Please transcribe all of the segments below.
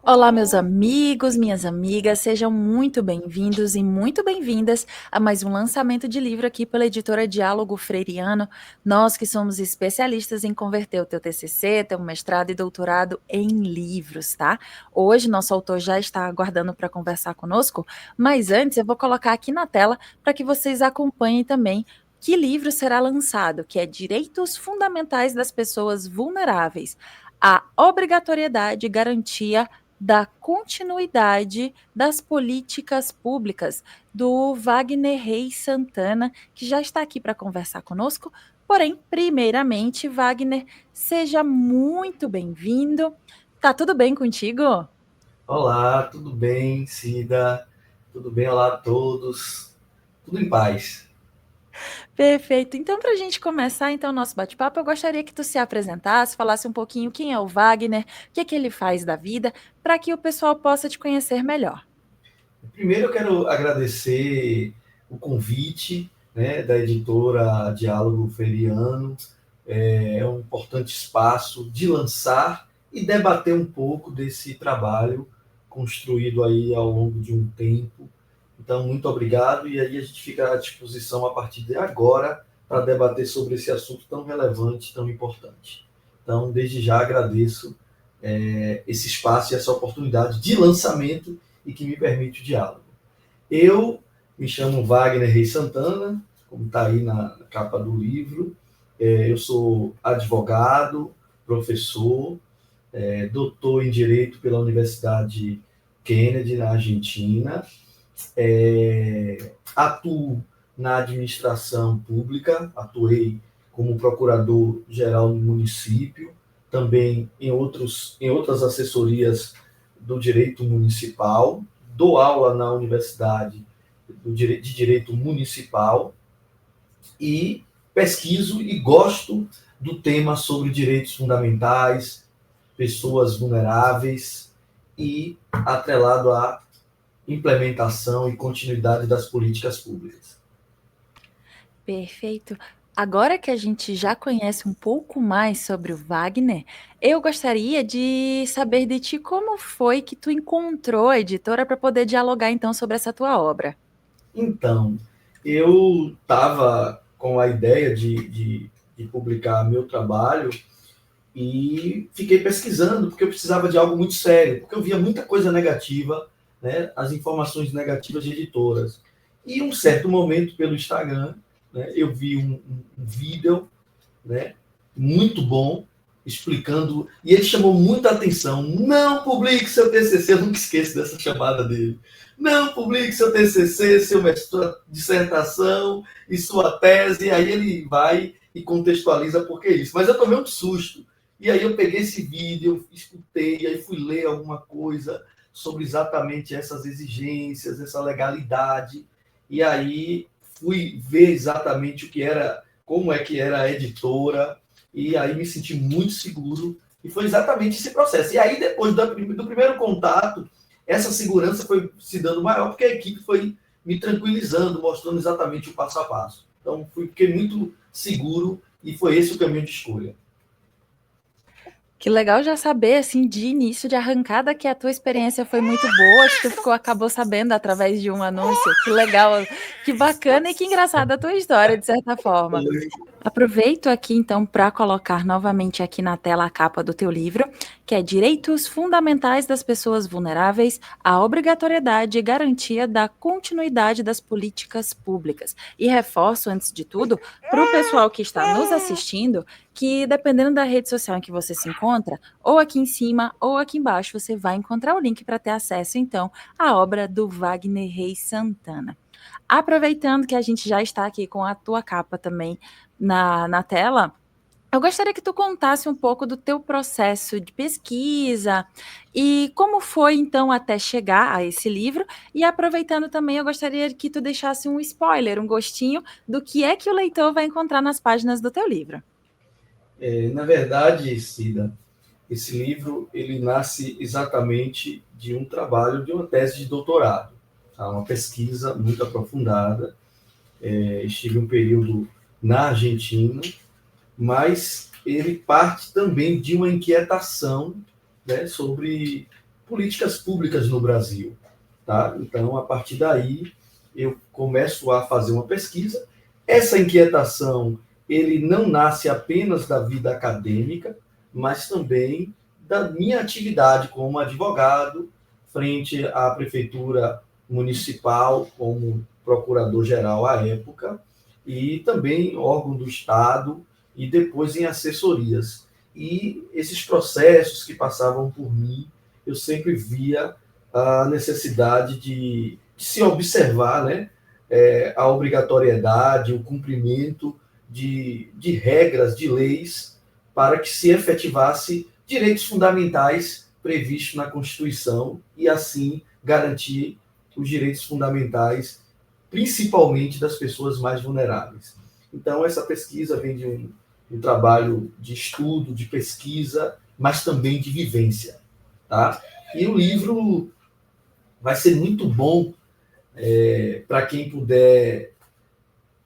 Olá, meus amigos, minhas amigas, sejam muito bem-vindos e muito bem-vindas a mais um lançamento de livro aqui pela editora Diálogo Freiriano. Nós que somos especialistas em converter o teu TCC, teu mestrado e doutorado em livros, tá? Hoje nosso autor já está aguardando para conversar conosco, mas antes eu vou colocar aqui na tela para que vocês acompanhem também que livro será lançado, que é Direitos Fundamentais das Pessoas Vulneráveis. A obrigatoriedade e garantia da continuidade das políticas públicas, do Wagner Reis Santana, que já está aqui para conversar conosco. Porém, primeiramente, Wagner, seja muito bem-vindo. Tá tudo bem contigo? Olá, tudo bem, Cida? Tudo bem? Olá a todos. Tudo em paz. Perfeito. Então, para a gente começar então o nosso bate-papo, eu gostaria que tu se apresentasse, falasse um pouquinho quem é o Wagner, o que é que ele faz da vida, para que o pessoal possa te conhecer melhor. Primeiro eu quero agradecer o convite, né, da editora Diálogo Freiriano. É um importante espaço de lançar e debater um pouco desse trabalho construído aí ao longo de um tempo. Então, muito obrigado, e aí a gente fica à disposição a partir de agora para debater sobre esse assunto tão relevante, tão importante. Então, desde já agradeço esse espaço e essa oportunidade de lançamento e que me permite o diálogo. Eu me chamo Wagner Reis Santana, como está aí na capa do livro. Eu sou advogado, professor, doutor em Direito pela Universidade Kennedy, na Argentina. Atuo na administração pública, atuei como procurador-geral no município, também em outras assessorias do direito municipal, dou aula na Universidade de Direito Municipal e pesquiso e gosto do tema sobre direitos fundamentais, pessoas vulneráveis e atrelado à implementação e continuidade das políticas públicas. Perfeito. Agora que a gente já conhece um pouco mais sobre o Wagner, eu gostaria de saber de ti como foi que tu encontrou a editora para poder dialogar então sobre essa tua obra. Então, eu estava com a ideia de publicar meu trabalho e fiquei pesquisando, porque eu precisava de algo muito sério, porque eu via muita coisa negativa, né, as informações negativas de editoras. E em um certo momento, pelo Instagram, né, eu vi um vídeo, né, muito bom, explicando, e ele chamou muita atenção. Não publique seu TCC, eu nunca esqueço dessa chamada dele. Não publique seu TCC, sua dissertação e sua tese. E aí ele vai e contextualiza por que isso. Mas eu tomei um susto. E aí eu peguei esse vídeo, escutei, aí fui ler alguma coisa sobre exatamente essas exigências, essa legalidade. E aí fui ver exatamente o que era, como é que era a editora, e aí me senti muito seguro, e foi exatamente esse processo. E aí, depois do primeiro contato, essa segurança foi se dando maior, porque a equipe foi me tranquilizando, mostrando exatamente o passo a passo. Então, fiquei muito seguro, e foi esse o caminho de escolha. Que legal já saber, assim, de início, de arrancada, que a tua experiência foi muito boa, que tu acabou sabendo através de um anúncio. Que legal, que bacana e que engraçada a tua história, de certa forma. Aproveito aqui então para colocar novamente aqui na tela a capa do teu livro, que é Direitos Fundamentais das Pessoas Vulneráveis, a obrigatoriedade e garantia da continuidade das políticas públicas. E reforço, antes de tudo, para o pessoal que está nos assistindo, que dependendo da rede social em que você se encontra, ou aqui em cima ou aqui embaixo, você vai encontrar o link para ter acesso então à obra do Wagner Reis Santana. Aproveitando que a gente já está aqui com a tua capa também na tela, eu gostaria que tu contasse um pouco do teu processo de pesquisa e como foi então até chegar a esse livro. E aproveitando também, eu gostaria que tu deixasse um spoiler, um gostinho do que é que o leitor vai encontrar nas páginas do teu livro. Na verdade, Cida, esse livro ele nasce exatamente de um trabalho, de uma tese de doutorado, tá? Uma pesquisa muito aprofundada. Estive um período na Argentina, mas ele parte também de uma inquietação, né, sobre políticas públicas no Brasil. Tá? Então, a partir daí, eu começo a fazer uma pesquisa. Essa inquietação, ele não nasce apenas da vida acadêmica, mas também da minha atividade como advogado, frente à prefeitura municipal, como procurador-geral à época, e também órgão do Estado, e depois em assessorias. E esses processos que passavam por mim, eu sempre via a necessidade de se observar, né, a obrigatoriedade, o cumprimento de regras, de leis, para que se efetivasse direitos fundamentais previstos na Constituição e, assim, garantir os direitos fundamentais, principalmente das pessoas mais vulneráveis. Então, essa pesquisa vem de um trabalho de estudo, de pesquisa, mas também de vivência. Tá? E o livro vai ser muito bom para quem puder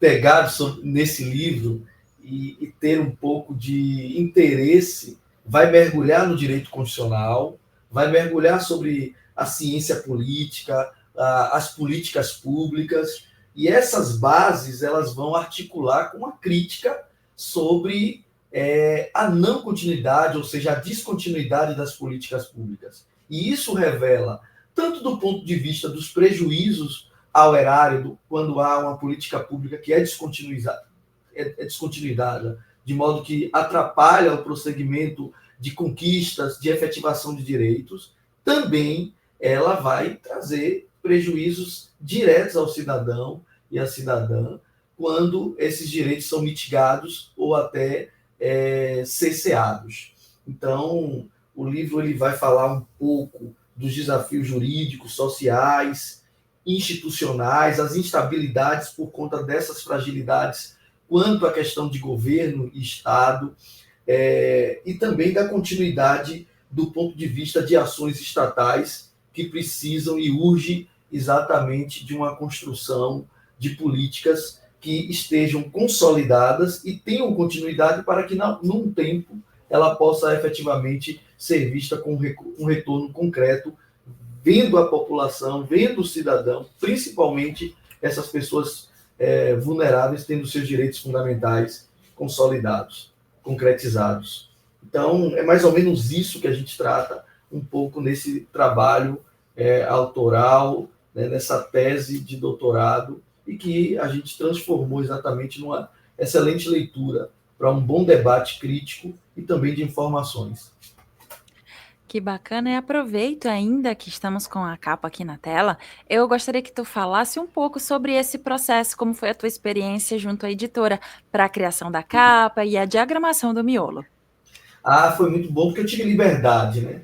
pegar nesse livro e ter um pouco de interesse, vai mergulhar no direito constitucional, vai mergulhar sobre a ciência política, as políticas públicas, e essas bases elas vão articular com uma crítica sobre a não continuidade, ou seja, a descontinuidade das políticas públicas. E isso revela, tanto do ponto de vista dos prejuízos ao erário, quando há uma política pública que é descontinuidade, de modo que atrapalha o prosseguimento de conquistas, de efetivação de direitos, também ela vai trazer prejuízos diretos ao cidadão e à cidadã quando esses direitos são mitigados ou até cerceados. Então, o livro ele vai falar um pouco dos desafios jurídicos, sociais, institucionais, as instabilidades por conta dessas fragilidades quanto à questão de governo e Estado, e também da continuidade do ponto de vista de ações estatais que precisam e urge exatamente de uma construção de políticas que estejam consolidadas e tenham continuidade para que, num tempo, ela possa efetivamente ser vista com um retorno concreto, vendo a população, vendo o cidadão, principalmente essas pessoas vulneráveis, tendo seus direitos fundamentais consolidados, concretizados. Então, é mais ou menos isso que a gente trata um pouco nesse trabalho autoral, né, nessa tese de doutorado, e que a gente transformou exatamente numa excelente leitura para um bom debate crítico e também de informações. Que bacana, e aproveito ainda que estamos com a capa aqui na tela, eu gostaria que tu falasse um pouco sobre esse processo, como foi a tua experiência junto à editora para a criação da capa e a diagramação do miolo. Foi muito bom porque eu tive liberdade, né?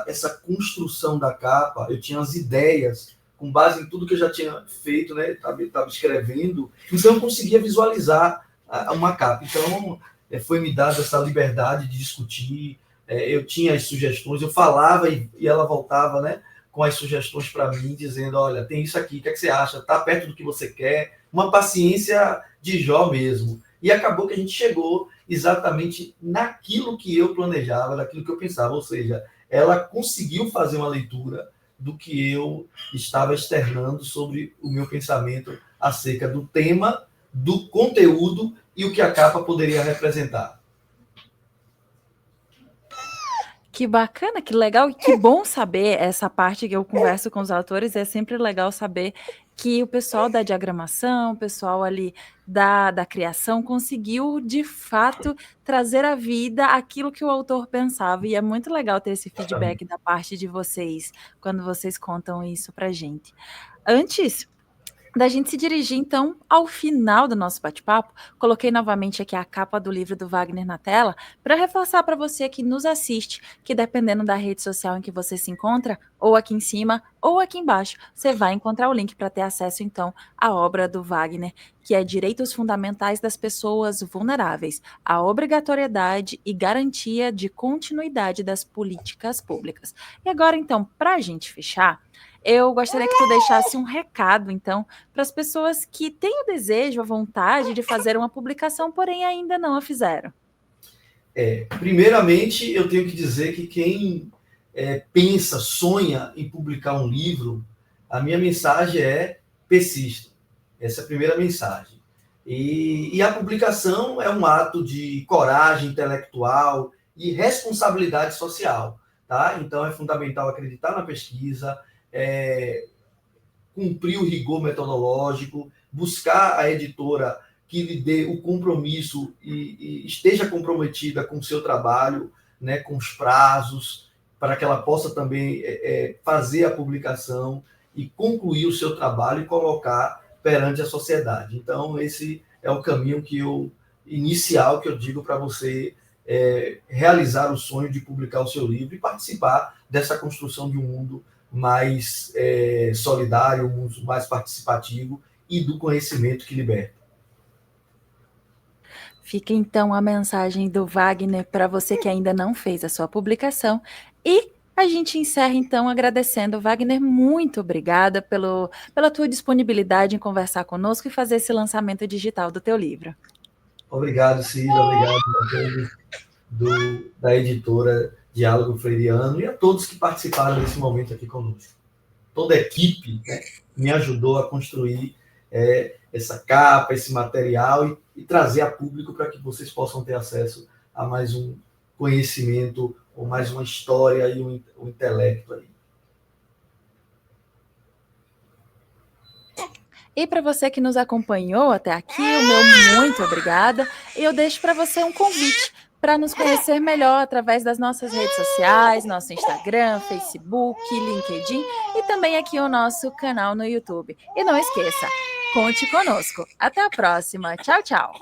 Essa construção da capa, eu tinha as ideias com base em tudo que eu já tinha feito, né? Estava escrevendo, então eu conseguia visualizar uma capa. Então, foi me dada essa liberdade de discutir. Eu tinha as sugestões, eu falava e ela voltava, né, com as sugestões para mim, dizendo, olha, tem isso aqui, o que você acha? Está perto do que você quer? Uma paciência de Jó mesmo. E acabou que a gente chegou exatamente naquilo que eu planejava, naquilo que eu pensava, ou seja, ela conseguiu fazer uma leitura do que eu estava externando sobre o meu pensamento acerca do tema, do conteúdo e o que a capa poderia representar. Que bacana, que legal e que bom saber essa parte que eu converso com os autores, é sempre legal saber que o pessoal da diagramação, o pessoal ali da criação conseguiu de fato trazer à vida aquilo que o autor pensava, e é muito legal ter esse feedback da parte de vocês, quando vocês contam isso pra gente. Antes da gente se dirigir, então, ao final do nosso bate-papo, coloquei novamente aqui a capa do livro do Wagner na tela, para reforçar para você que nos assiste, que dependendo da rede social em que você se encontra, ou aqui em cima, ou aqui embaixo, você vai encontrar o link para ter acesso, então, à obra do Wagner, que é Direitos Fundamentais das Pessoas Vulneráveis, a obrigatoriedade e garantia de continuidade das políticas públicas. E agora, então, para a gente fechar, eu gostaria que tu deixasse um recado, então, para as pessoas que têm o desejo, a vontade de fazer uma publicação, porém ainda não a fizeram. Primeiramente, eu tenho que dizer que quem pensa, sonha em publicar um livro, a minha mensagem é persista. Essa é a primeira mensagem. E a publicação é um ato de coragem intelectual e responsabilidade social. Tá? Então, é fundamental acreditar na pesquisa, cumprir o rigor metodológico, buscar a editora que lhe dê o compromisso e esteja comprometida com o seu trabalho, né, com os prazos, para que ela possa também fazer a publicação e concluir o seu trabalho e colocar perante a sociedade. Então, esse é o caminho inicial que eu digo para você realizar o sonho de publicar o seu livro e participar dessa construção de um mundo mais solidário, um mundo mais participativo e do conhecimento que liberta. Fica então a mensagem do Wagner para você que ainda não fez a sua publicação. E a gente encerra então agradecendo. Wagner, muito obrigada pela tua disponibilidade em conversar conosco e fazer esse lançamento digital do teu livro. Obrigado, Cida. Obrigado a todos da editora Diálogo Freiriano e a todos que participaram desse momento aqui conosco. Toda a equipe, né, me ajudou a construir essa capa, esse material e trazer a público para que vocês possam ter acesso a mais um conhecimento ou mais uma história e um intelecto aí. E para você que nos acompanhou até aqui, o meu muito obrigada. E eu deixo para você um convite para nos conhecer melhor através das nossas redes sociais, nosso Instagram, Facebook, LinkedIn e também aqui o nosso canal no YouTube. E não esqueça, conte conosco. Até a próxima. Tchau, tchau.